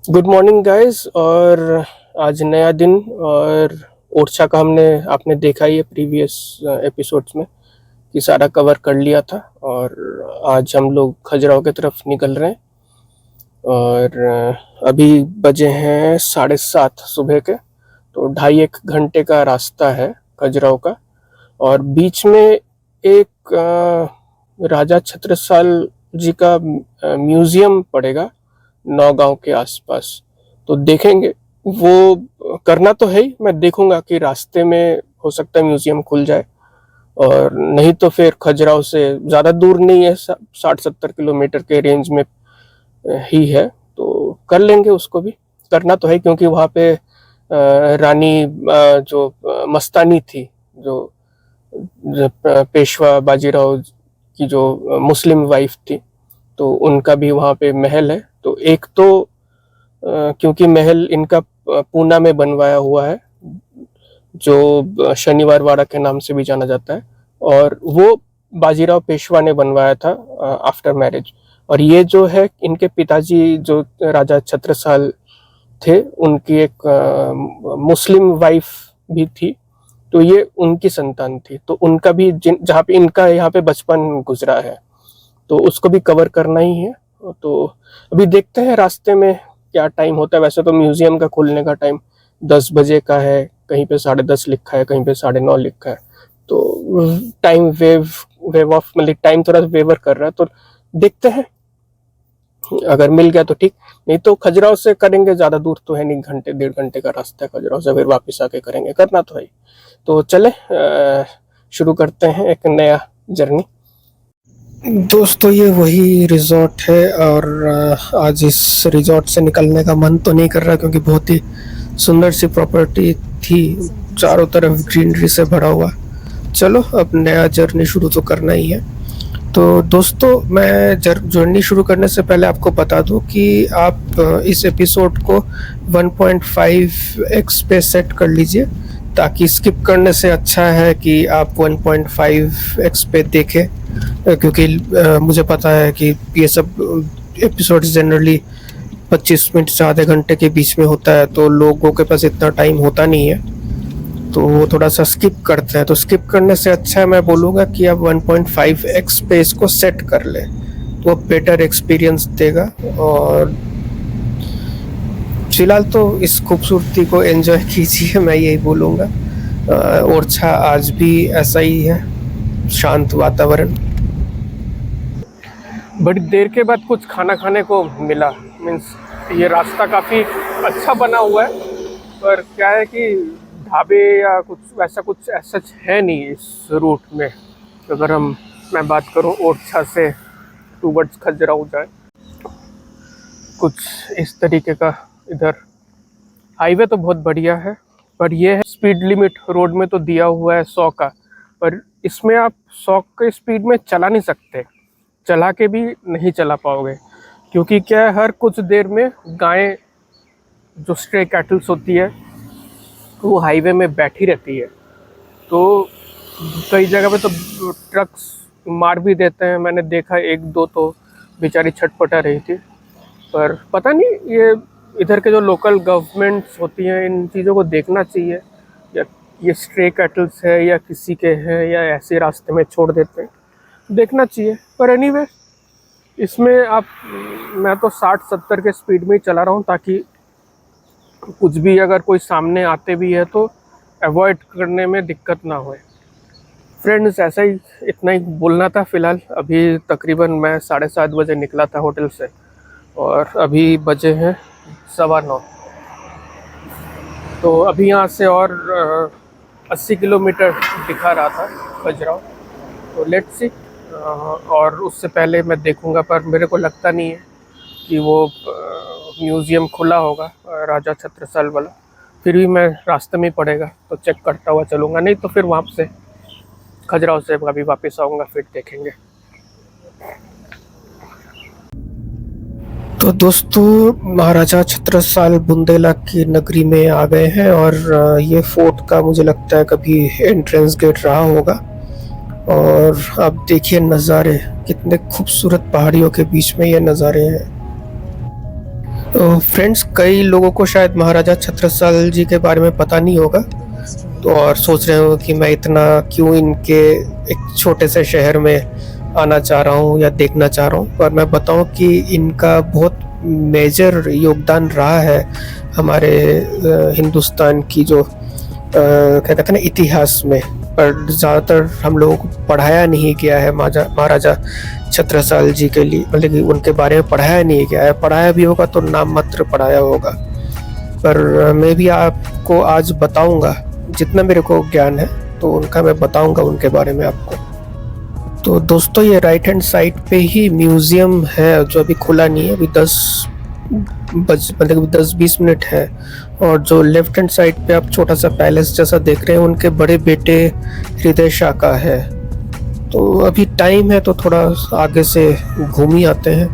Good morning guys. और आज नया दिन और ओरछा का हमने आपने देखा ही है प्रीवियस एपिसोड्स में कि सारा कवर कर लिया था। और आज हम लोग खजुराहो की तरफ निकल रहे हैं। और अभी बजे हैं 7:30 सुबह के। तो 2.5 घंटे का रास्ता है खजुराहो का। और बीच में एक राजा छत्रसाल जी का म्यूजियम पड़ेगा नौगांव के आसपास। तो देखेंगे, वो करना तो है ही। मैं देखूंगा कि रास्ते में हो सकता है म्यूजियम खुल जाए, और नहीं तो फिर खजुराहो से ज़्यादा दूर नहीं है, 60-70 किलोमीटर के रेंज में ही है। तो कर लेंगे, उसको भी करना तो है, क्योंकि वहाँ पे रानी जो मस्तानी थी, जो पेशवा बाजीराव की जो मुस्लिम वाइफ थी, तो उनका भी वहाँ पे महल है। तो एक तो क्योंकि महल इनका पूना में बनवाया हुआ है, जो शनिवार वाड़ा के नाम से भी जाना जाता है, और वो बाजीराव पेशवा ने बनवाया था आफ्टर मैरिज। और ये जो है, इनके पिताजी जो राजा छत्रसाल थे, उनकी एक मुस्लिम वाइफ भी थी। तो ये उनकी संतान थी, तो उनका भी जहाँ पे इनका यहाँ पे बचपन गुजरा है, तो उसको भी कवर करना ही है। तो अभी देखते हैं रास्ते में क्या टाइम होता है। वैसे तो म्यूजियम का खुलने का टाइम 10 बजे का है, कहीं पे 10:30 लिखा है, कहीं पे 9:30 लिखा है। तो टाइम वेव ऑफ मतलब टाइम थोड़ा वेवर कर रहा है। तो देखते हैं, अगर मिल गया तो ठीक, नहीं तो खजुराहो से करेंगे। ज़्यादा दूर तो है नहीं, 1-1.5 घंटे का रास्ता है खजुराहो से, फिर वापस आके करेंगे, करना तो है। तो चले शुरू करते हैं एक नया जर्नी। दोस्तों, ये वही रिजॉर्ट है, और आज इस रिजॉर्ट से निकलने का मन तो नहीं कर रहा, क्योंकि बहुत ही सुंदर सी प्रॉपर्टी थी, चारों तरफ ग्रीनरी से भरा हुआ। चलो, अब नया जर्नी शुरू तो करना ही है। तो दोस्तों, मैं जर्नी शुरू करने से पहले आपको बता दूं कि आप इस एपिसोड को 1.5x पे सेट कर लीजिए, ताकि स्किप करने से अच्छा है कि आप 1.5x पे देखें। क्योंकि मुझे पता है कि ये सब एपिसोड जनरली 25 मिनट से आधे घंटे के बीच में होता है, तो लोगों के पास इतना टाइम होता नहीं है, तो वो थोड़ा सा स्किप करते हैं। तो स्किप करने से अच्छा है, मैं बोलूँगा कि आप 1.5x पे इसको सेट कर लें, तो वो बेटर एक्सपीरियंस देगा। और फिलहाल तो इस खूबसूरती को एंजॉय कीजिए, मैं यही बोलूँगा। ओरछा आज भी ऐसा ही है, शांत वातावरण। बड़ी देर के बाद कुछ खाना खाने को मिला। मीन्स ये रास्ता काफ़ी अच्छा बना हुआ है, पर क्या है कि ढाबे या कुछ वैसा कुछ ऐसा है नहीं इस रूट में। अगर मैं बात करूँ ओरछा से टूवर्ड्स खजुराहो जाए, कुछ इस तरीके का इधर हाईवे तो बहुत बढ़िया है, पर यह है स्पीड लिमिट रोड में तो दिया हुआ है 100 का, पर इसमें आप 100 के स्पीड में चला नहीं सकते, चला के भी नहीं चला पाओगे। क्योंकि क्या है, हर कुछ देर में गायें जो स्ट्रे कैटल्स होती है, वो हाईवे में बैठी रहती है। तो कई जगह पे तो ट्रक्स मार भी देते हैं। मैंने देखा 1-2 तो बेचारी छटपटा रही थी। पर पता नहीं, ये इधर के जो लोकल गवर्नमेंट्स होती हैं, इन चीज़ों को देखना चाहिए, या ये स्ट्रे कैटल्स है या किसी के हैं, या ऐसे रास्ते में छोड़ देते हैं, देखना चाहिए। पर एनीवे, इसमें मैं तो 60-70 के स्पीड में ही चला रहा हूँ, ताकि कुछ भी अगर कोई सामने आते भी है तो अवॉइड करने में दिक्कत ना होए। फ्रेंड्स, ऐसा ही इतना ही बोलना था फ़िलहाल। अभी तकरीबन मैं 7:30 बजे निकला था होटल से, और अभी बजे हैं 9:15। तो अभी यहाँ से और 80 किलोमीटर दिखा रहा था खजुराहो। तो लेट्स सी। और उससे पहले मैं देखूँगा, पर मेरे को लगता नहीं है कि वो म्यूज़ियम खुला होगा राजा छत्रसाल वाला। फिर भी मैं रास्ते में ही पड़ेगा तो चेक करता हुआ चलूँगा, नहीं तो फिर वहाँ से खजुराहो से अभी वापस आऊँगा, फिर देखेंगे। तो दोस्तों, महाराजा छत्रसाल बुंदेला की नगरी में आ गए हैं, और ये फोर्ट का मुझे लगता है कभी एंट्रेंस गेट रहा होगा। और अब देखिए नज़ारे, कितने खूबसूरत पहाड़ियों के बीच में ये नज़ारे हैं। तो फ्रेंड्स, कई लोगों को शायद महाराजा छत्रसाल जी के बारे में पता नहीं होगा, तो और सोच रहे हो कि मैं इतना क्यों इनके एक छोटे से शहर में आना चाह रहा हूँ या देखना चाह रहा हूँ। पर मैं बताऊँ कि इनका बहुत मेजर योगदान रहा है हमारे हिंदुस्तान की जो क्या कहते हैं ना, इतिहास में। पर ज़्यादातर हम लोगों को पढ़ाया नहीं गया है महाराजा छत्रसाल जी के लिए, मतलब कि उनके बारे में पढ़ाया नहीं गया है। पढ़ाया भी होगा तो नाम मात्र पढ़ाया होगा। पर मैं भी आपको आज बताऊंगा, जितना मेरे को ज्ञान है तो उनका मैं बताऊंगा उनके बारे में आपको। तो दोस्तों, ये राइट हैंड साइड पे ही म्यूज़ियम है जो अभी खुला नहीं है। अभी 10-20 मिनट है। और जो लेफ्ट हैंड साइड पे आप छोटा सा पैलेस जैसा देख रहे हैं, उनके बड़े बेटे हृदय शाह का है। तो अभी टाइम है तो थोड़ा आगे से घूम ही आते हैं,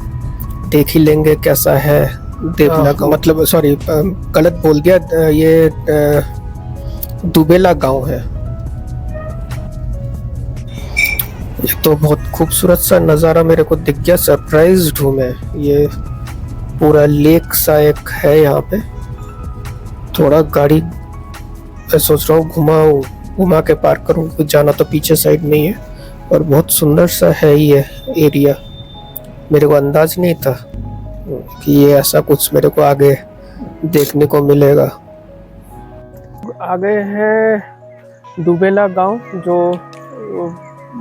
देख ही लेंगे कैसा है देवला गाँव। मतलब सॉरी, गलत बोल दिया, ये दुबेला गांव है। ये तो बहुत खूबसूरत सा नज़ारा मेरे को दिख गया। सरप्राइज्ड हूँ मैं। ये पूरा लेक सा एक है यहाँ पे। थोड़ा गाड़ी मैं सोच रहा हूँ घुमा के पार्क करूँ, कुछ जाना तो पीछे साइड में ही है। और बहुत सुंदर सा है ये एरिया। मेरे को अंदाज नहीं था कि ये ऐसा कुछ मेरे को आगे देखने को मिलेगा। आगे है दुबेला गांव, जो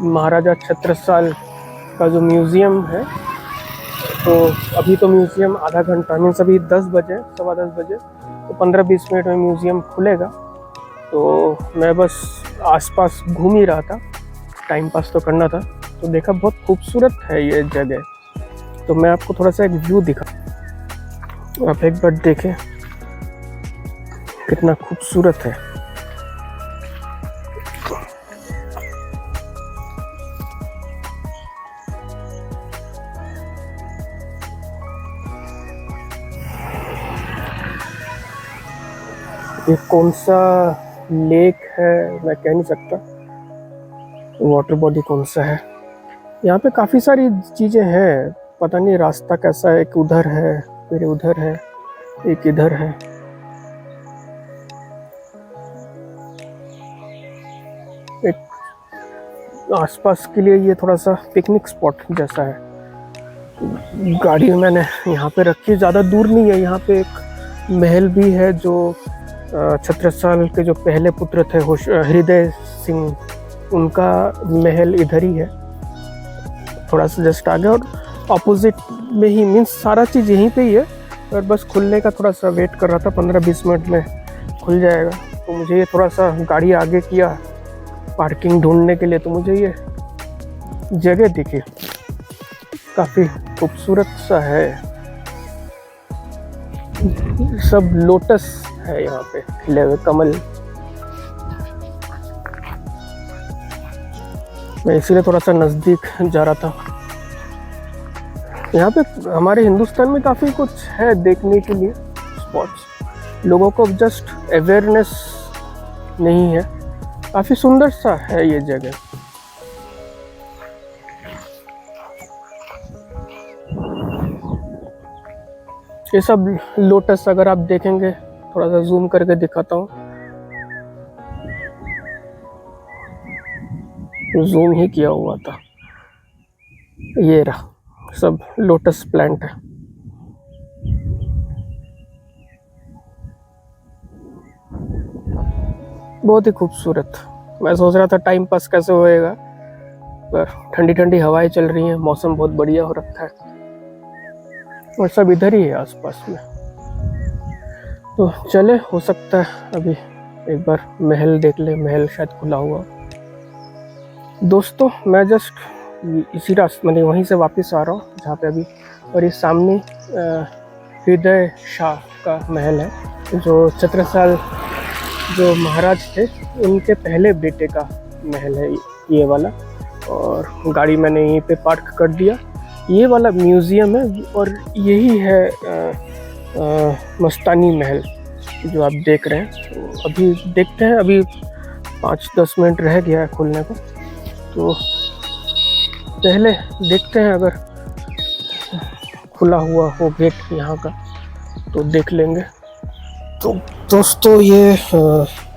महाराजा छत्रसाल का जो म्यूज़ियम है। तो अभी तो म्यूज़ियम आधा घंटा, मीन्स अभी 10 बजे, 10:15 बजे, तो 15-20 मिनट में म्यूज़ियम खुलेगा। तो मैं बस आसपास घूम ही रहा था, टाइम पास तो करना था। तो देखा बहुत खूबसूरत है ये जगह। तो मैं आपको थोड़ा सा एक व्यू दिखा, आप एक बार देखें कितना खूबसूरत है। ये कौन सा लेक है मैं कह नहीं सकता, वाटर बॉडी कौन सा है। यहाँ पे काफ़ी सारी चीज़ें हैं, पता नहीं रास्ता कैसा है। एक उधर है, फिर उधर है, एक इधर है। एक आसपास के लिए ये थोड़ा सा पिकनिक स्पॉट जैसा है। गाड़ी मैंने यहाँ पे रखी, ज़्यादा दूर नहीं है। यहाँ पे एक महल भी है जो छत्रसाल के जो पहले पुत्र थे हृदय सिंह, उनका महल इधर ही है, थोड़ा सा जस्ट आगे। और ऑपोजिट में ही, मीन्स सारा चीज़ यहीं पे ही है। और बस खुलने का थोड़ा सा वेट कर रहा था, 15-20 मिनट में खुल जाएगा। तो मुझे ये थोड़ा सा गाड़ी आगे किया पार्किंग ढूंढने के लिए, तो मुझे ये जगह दिखी, काफ़ी खूबसूरत सा है। सब लोटस है यहाँ पे, खिले हुए कमल। मैं इसीलिए थोड़ा सा नज़दीक जा रहा था। यहाँ पे हमारे हिंदुस्तान में काफ़ी कुछ है देखने के लिए स्पॉट्स, लोगों को जस्ट अवेयरनेस नहीं है। काफ़ी सुंदर सा है ये जगह। ये सब लोटस अगर आप देखेंगे, थोड़ा सा जूम करके दिखाता हूँ, जूम ही किया हुआ था। ये रहा, सब लोटस प्लांट है। बहुत ही खूबसूरत। मैं सोच रहा था टाइम पास कैसे होएगा, पर ठंडी ठंडी हवाएं चल रही हैं, मौसम बहुत बढ़िया हो रखा है। और सब इधर ही है आसपास में। तो चले, हो सकता है अभी एक बार महल देख ले, महल शायद खुला हुआ। दोस्तों, मैं जस्ट इसी रास्ते, मतलब वहीं से वापस आ रहा हूँ जहाँ पे अभी। और ये सामने हृदय शाह का महल है, जो छत्रसाल जो महाराज थे उनके पहले बेटे का महल है ये वाला। और गाड़ी मैंने यहीं पे पार्क कर दिया। ये वाला म्यूज़ियम है और यही है मस्तानी महल जो आप देख रहे हैं। तो अभी देखते हैं, अभी 5-10 मिनट रह गया है खुलने को, तो पहले देखते हैं अगर खुला हुआ हो गेट यहाँ का, तो देख लेंगे। तो दोस्तों ये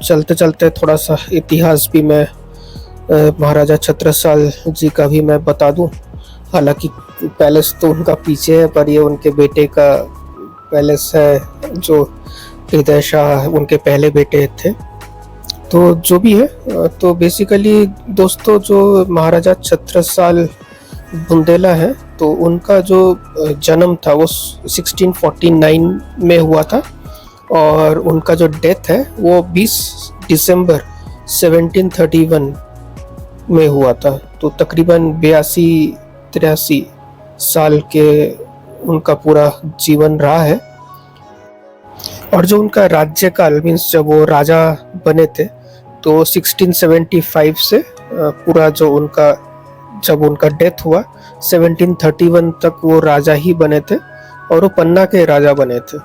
चलते चलते थोड़ा सा इतिहास भी मैं महाराजा छत्रसाल जी का भी मैं बता दूं। हालांकि पैलेस तो उनका पीछे है, पर ये उनके बेटे का पैलेस है जो हृदय शाह उनके पहले बेटे थे। तो जो भी है, तो बेसिकली दोस्तों जो महाराजा छत्रसाल बुंदेला है, तो उनका जो जन्म था वो 1649 में हुआ था और उनका जो डेथ है वो 20 दिसंबर 1731 में हुआ था। तो तकरीबन 82-83 साल के उनका पूरा जीवन रहा है। और जो उनका राज्यकाल मीन्स जब वो राजा बने थे तो 1675 से पूरा जो उनका जब उनका डेथ हुआ 1731 तक वो राजा ही बने थे और वो पन्ना के राजा बने थे।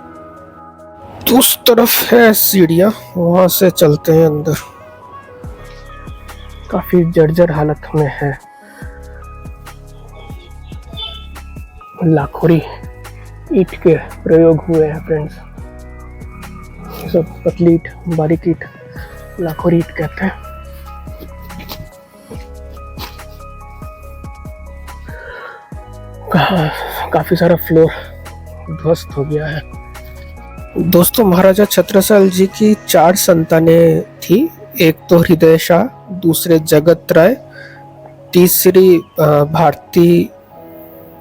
तो उस तरफ है सीढ़ियाँ, वहाँ से चलते हैं अंदर। काफी जर्जर हालत में है। लाखोरी ईंट के प्रयोग हुए हैं फ्रेंड्स। सब पतली ईंट, बारीक ईंट लाखोरी ईंट कहते हैं। काफी सारा फ्लोर ध्वस्त हो गया है। दोस्तों महाराजा छत्रसाल जी की 4 संतानें थी। एक तो हृदय शाह, दूसरे जगत राय, तीसरी भारती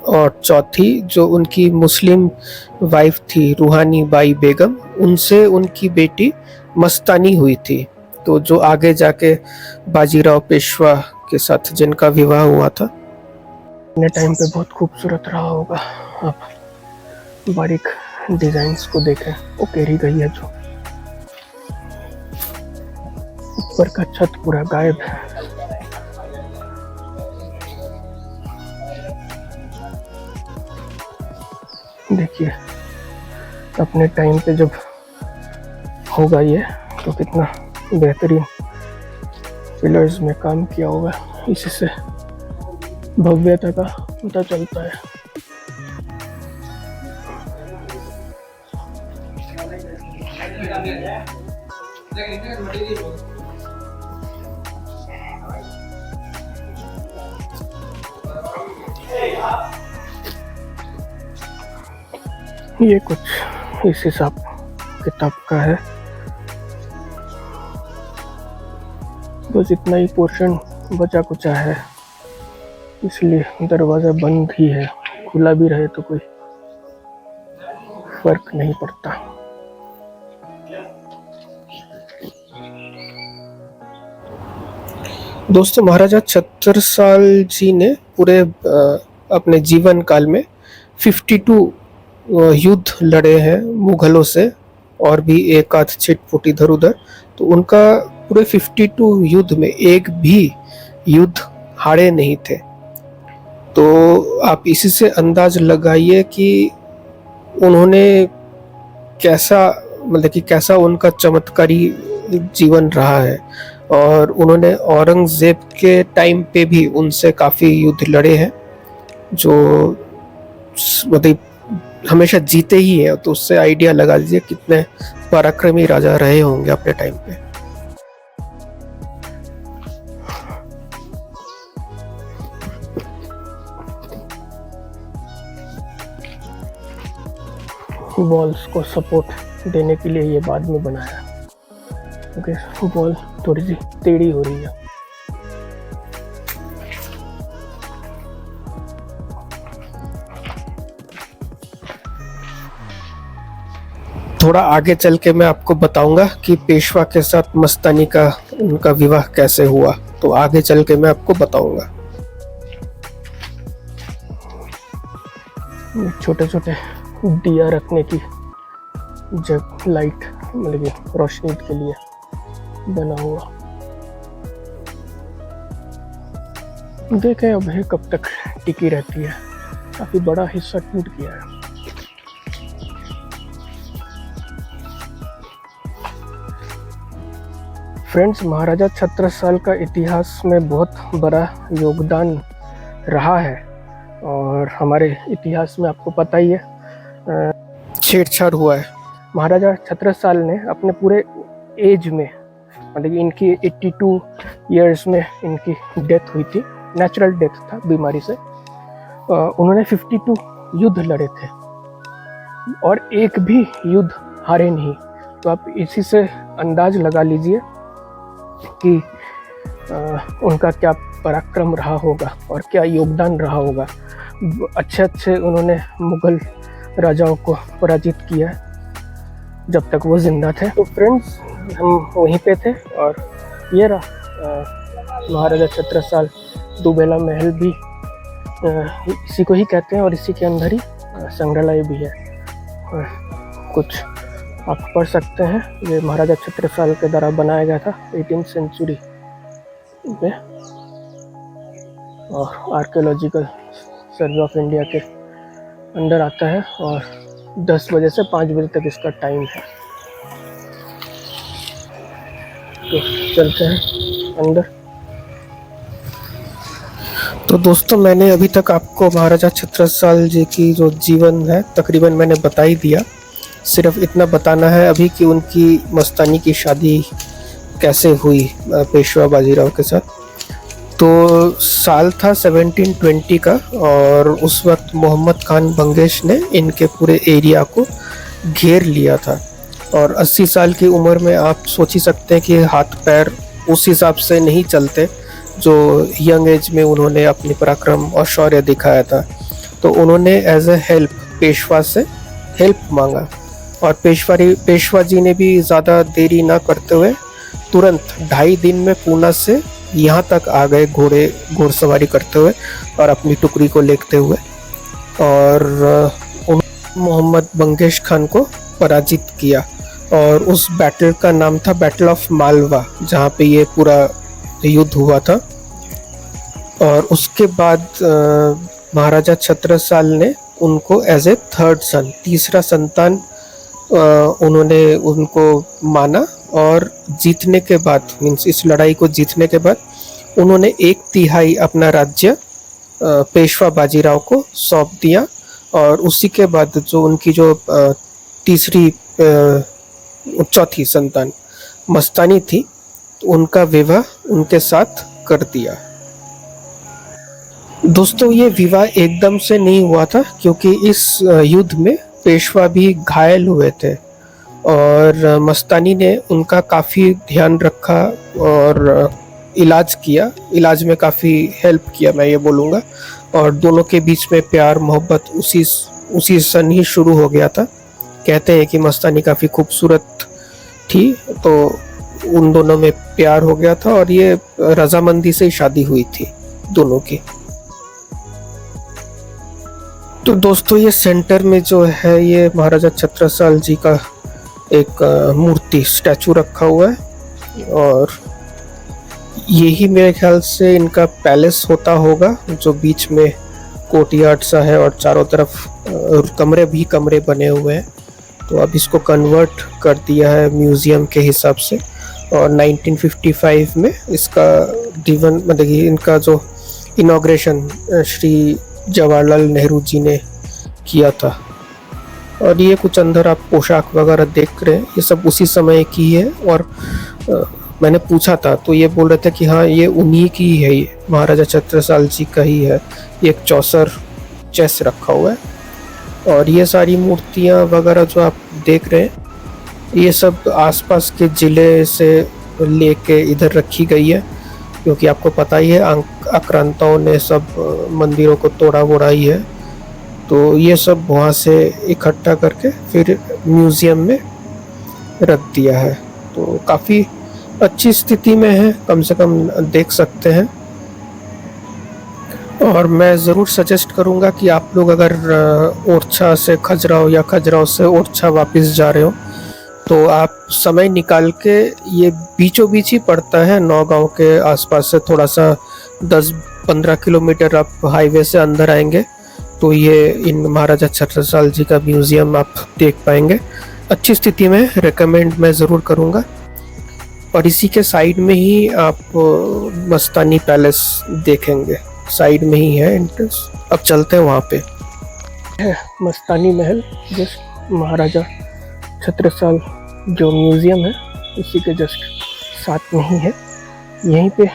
और चौथी जो उनकी मुस्लिम वाइफ थी रूहानी बाई बेगम, उनसे उनकी बेटी मस्तानी हुई थी। तो जो आगे जाके बाजीराव पेशवा के साथ जिनका विवाह हुआ था। अपने टाइम पे बहुत खूबसूरत रहा होगा। आप बारीक डिजाइन्स को देखें, वो केरी गई है जो ऊपर का छत पूरा गायब है। देखिए अपने टाइम पे जब होगा ये तो कितना बेहतरीन पिलर्स में काम किया होगा। इसी से भव्यता का पता चलता है। ये कुछ इस हिसाब किताब का है। बस इतना ही पोर्शन बचा कुचा है, इसलिए दरवाजा बंद ही है। खुला भी रहे तो कोई फर्क नहीं पड़ता। दोस्तों महाराजा छत्रसाल जी ने पूरे अपने जीवन काल में 52 युद्ध लड़े हैं मुगलों से, और भी एक आध छिटपुट इधर उधर। तो उनका पूरे 52 युद्ध में एक भी युद्ध हारे नहीं थे। तो आप इसी से अंदाज लगाइए कि उन्होंने कैसा मतलब कि कैसा उनका चमत्कारी जीवन रहा है। और उन्होंने औरंगजेब के टाइम पे भी उनसे काफ़ी युद्ध लड़े हैं जो मतलब हमेशा जीते ही हैं। तो उससे आइडिया लगा लीजिए कितने पराक्रमी राजा रहे होंगे अपने टाइम पे। वॉल्स को सपोर्ट देने के लिए ये बाद में बनाया, क्योंकि वॉल थोड़ी सी टेढ़ी हो रही है। थोड़ा आगे चल के मैं आपको बताऊंगा कि पेशवा के साथ मस्तानी का उनका विवाह कैसे हुआ। तो आगे चल के मैं आपको बताऊंगा। छोटे छोटे दिया रखने की जग, लाइट मतलब कि रोशनी के लिए बना हुआ। देखें अब है कब तक टिकी रहती है। काफी बड़ा हिस्सा टूट गया है। फ्रेंड्स महाराजा छत्रसाल का इतिहास में बहुत बड़ा योगदान रहा है। और हमारे इतिहास में आपको पता ही है छेड़छाड़ हुआ है। महाराजा छत्रसाल ने अपने पूरे एज में, मतलब कि इनकी 82 ईयर्स में इनकी डेथ हुई थी, नेचुरल डेथ था बीमारी से। उन्होंने 52 युद्ध लड़े थे और एक भी युद्ध हारे नहीं। तो आप इसी से अंदाज लगा लीजिए कि उनका क्या पराक्रम रहा होगा और क्या योगदान रहा होगा। अच्छे उन्होंने मुगल राजाओं को पराजित किया जब तक वो जिंदा थे। तो फ्रेंड्स, हम वहीं पे थे और ये रहा महाराजा छत्रसाल दुबेला महल भी इसी को ही कहते हैं और इसी के अंदर ही संग्रहालय भी है। और कुछ आप पढ़ सकते हैं, ये महाराजा छत्रसाल के द्वारा बनाया गया था 18th सेंचुरी में और आर्कियोलॉजिकल सर्वे ऑफ इंडिया के अंदर आता है और 10 बजे से 5 बजे तक इसका टाइम है। तो चलते हैं अंदर। तो दोस्तों, मैंने अभी तक आपको महाराजा छत्रसाल जी की जो जीवन है तकरीबन मैंने बता ही दिया। सिर्फ इतना बताना है अभी कि उनकी मस्तानी की शादी कैसे हुई पेशवा बाजीराव के साथ। तो साल था 1720 का और उस वक्त मोहम्मद खान बंगेश ने इनके पूरे एरिया को घेर लिया था। और 80 साल की उम्र में आप सोच ही सकते हैं कि हाथ पैर उस हिसाब से नहीं चलते जो यंग एज में उन्होंने अपनी पराक्रम और शौर्य दिखाया था। तो उन्होंने एज ए हेल्प पेशवा से हेल्प मांगा और पेशवा जी ने भी ज़्यादा देरी ना करते हुए तुरंत 2.5 दिन में पूना से यहाँ तक आ गए घोड़सवारी करते हुए और अपनी टुकड़ी को लेते हुए। और मोहम्मद बंगेश खान को पराजित किया और उस बैटल का नाम था बैटल ऑफ मालवा, जहाँ पे ये पूरा युद्ध हुआ था। और उसके बाद महाराजा छत्रसाल ने उनको एज ए थर्ड सन, तीसरा संतान उन्होंने उनको माना और जीतने के बाद, मीन्स इस लड़ाई को जीतने के बाद उन्होंने 1/3 अपना राज्य पेशवा बाजीराव को सौंप दिया। और उसी के बाद जो उनकी जो चौथी संतान मस्तानी थी, उनका विवाह उनके साथ कर दिया। दोस्तों, ये विवाह एकदम से नहीं हुआ था क्योंकि इस युद्ध में पेशवा भी घायल हुए थे और मस्तानी ने उनका काफ़ी ध्यान रखा और इलाज किया, इलाज में काफ़ी हेल्प किया मैं ये बोलूँगा। और दोनों के बीच में प्यार मोहब्बत उसी सन ही शुरू हो गया था। कहते हैं कि मस्तानी काफ़ी खूबसूरत थी तो उन दोनों में प्यार हो गया था और ये रजामंदी से ही शादी हुई थी दोनों की। तो दोस्तों, ये सेंटर में जो है ये महाराजा छत्रसाल जी का एक मूर्ति स्टैचू रखा हुआ है और यही मेरे ख्याल से इनका पैलेस होता होगा, जो बीच में कोर्टयार्ड सा है और चारों तरफ कमरे बने हुए हैं। तो अब इसको कन्वर्ट कर दिया है म्यूज़ियम के हिसाब से। और 1955 में इसका मतलब इनका जो इनॉग्रेशन श्री जवाहरलाल नेहरू जी ने किया था। और ये कुछ अंदर आप पोशाक वगैरह देख रहे हैं, ये सब उसी समय की है। और मैंने पूछा था तो ये बोल रहे थे कि हाँ, ये उन्हीं की ही है, ये महाराजा छत्रसाल जी का ही है। ये एक चौसर चेस रखा हुआ है और ये सारी मूर्तियाँ वगैरह जो आप देख रहे हैं, ये सब आसपास के ज़िले से लेके इधर रखी गई है क्योंकि आपको पता ही है आक्रांताओं ने सब मंदिरों को तोड़ा ही है। तो ये सब वहाँ से इकट्ठा करके फिर म्यूज़ियम में रख दिया है। तो काफ़ी अच्छी स्थिति में है, कम से कम देख सकते हैं। और मैं ज़रूर सजेस्ट करूँगा कि आप लोग अगर ओरछा से खजुराहो या खजुराहो से ओरछा वापस जा रहे हो तो आप समय निकाल के, ये बीचों बीच ही पड़ता है, नौगांव के आसपास से थोड़ा सा 10-15 किलोमीटर आप हाईवे से अंदर आएंगे तो ये इन महाराजा छत्रसाल जी का म्यूज़ियम आप देख पाएंगे। अच्छी स्थिति में, रेकमेंड मैं ज़रूर करूँगा। और इसी के साइड में ही आप मस्तानी पैलेस देखेंगे, साइड में ही है एंट्रेंस। अब चलते हैं वहाँ पे। मस्तानी महल जस्ट महाराजा छत्रसाल जो म्यूज़ियम है उसी के जस्ट साथ में ही है। यहीं पे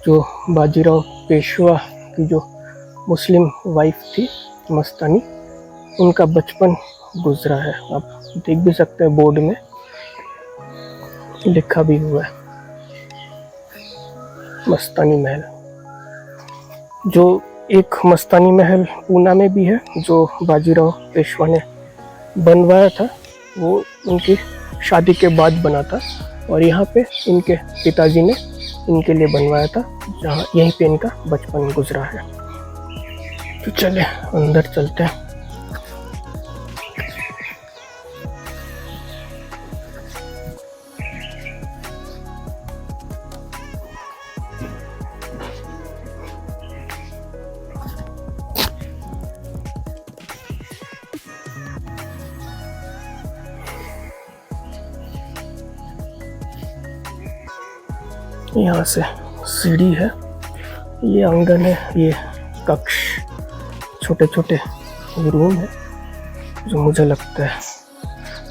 जो बाजीराव पेशवा की जो मुस्लिम वाइफ थी मस्तानी, उनका बचपन गुजरा है। आप देख भी सकते हैं बोर्ड में लिखा भी हुआ है मस्तानी महल। जो एक मस्तानी महल पूना में भी है जो बाजीराव पेशवा ने बनवाया था, वो उनकी शादी के बाद बना था और यहाँ पे इनके पिताजी ने इनके लिए बनवाया था, जहाँ यहीं पे इनका बचपन गुजरा है। तो चले अंदर चलते हैं। यहाँ से सीढ़ी है, ये आंगन है, ये कक्ष, छोटे छोटे रूम है जो मुझे लगता है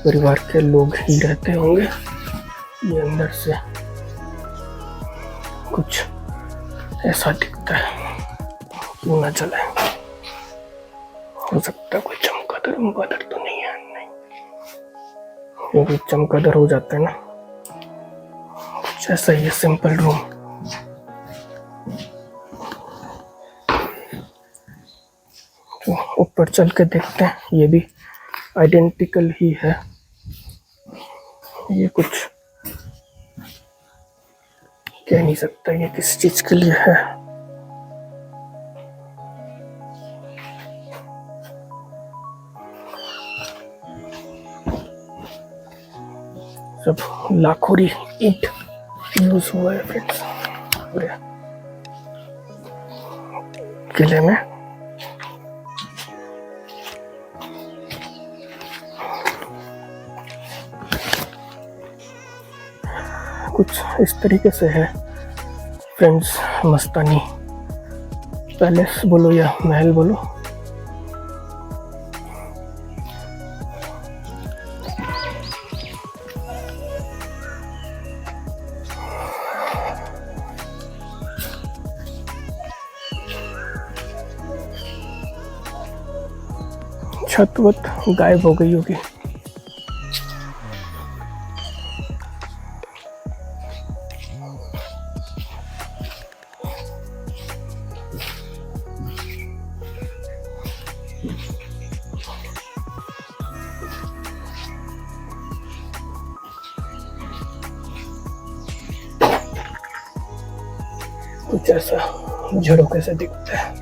परिवार के लोग ही रहते होंगे। ये अंदर से कुछ ऐसा दिखता है, क्यों ना चले। हो सकता है कोई चमगादड़ तो नहीं है, नहीं, क्योंकि चमगादड़ हो जाता है ना। कुछ ऐसा ही है, सिंपल रूम। तो ऊपर चल के देखते हैं, ये भी आइडेंटिकल ही है। ये कुछ कह नहीं सकता ये किस चीज के लिए है। सब लाखोरी ईंट यूज हुआ है फ्रेंड्स पूरे किले में। कुछ इस तरीके से है फ्रेंड्स मस्तानी पैलेस बोलो या महल बोलो। छत वत गायब हो गई होगी। कुछ ऐसा झरोखे से दिखता है।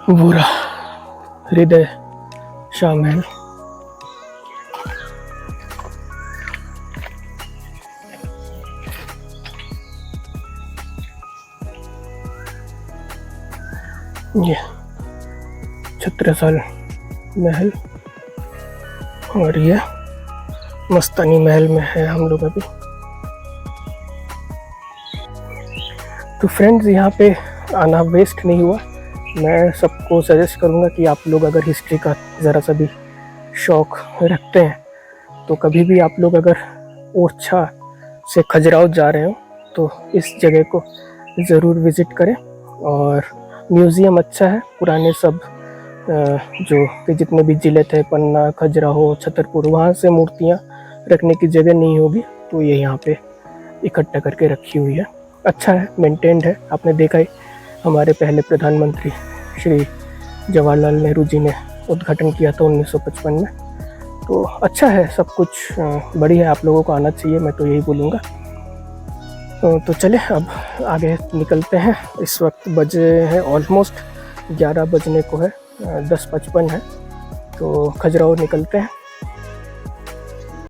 बुरा हृदय शाह महल। ये छत्रसाल महल और ये मस्तानी महल में है हम लोग अभी। तो फ्रेंड्स यहाँ पे आना वेस्ट नहीं हुआ। मैं सबको सजेस्ट करूँगा कि आप लोग अगर हिस्ट्री का ज़रा सा भी शौक़ रखते हैं तो कभी भी आप लोग अगर ओरछा से खजुराहो जा रहे हो तो इस जगह को ज़रूर विज़िट करें। और म्यूज़ियम अच्छा है, पुराने सब जो कि जितने भी ज़िले थे, पन्ना, खजुराहो, छतरपुर, वहाँ से मूर्तियाँ रखने की जगह नहीं होगी तो ये यहाँ पे इकट्ठा करके रखी हुई है। अच्छा है, मेंटेन्ड है। आपने देखा ही हमारे पहले प्रधानमंत्री श्री जवाहरलाल नेहरू जी ने उद्घाटन किया था 1955 में। तो अच्छा है, सब कुछ बढ़िया है, आप लोगों को आना चाहिए, मैं तो यही बोलूँगा। तो चले अब आगे निकलते हैं। इस वक्त बजे हैं ऑलमोस्ट 11 बजने को है, 10:55 है। तो खजुराहो निकलते हैं।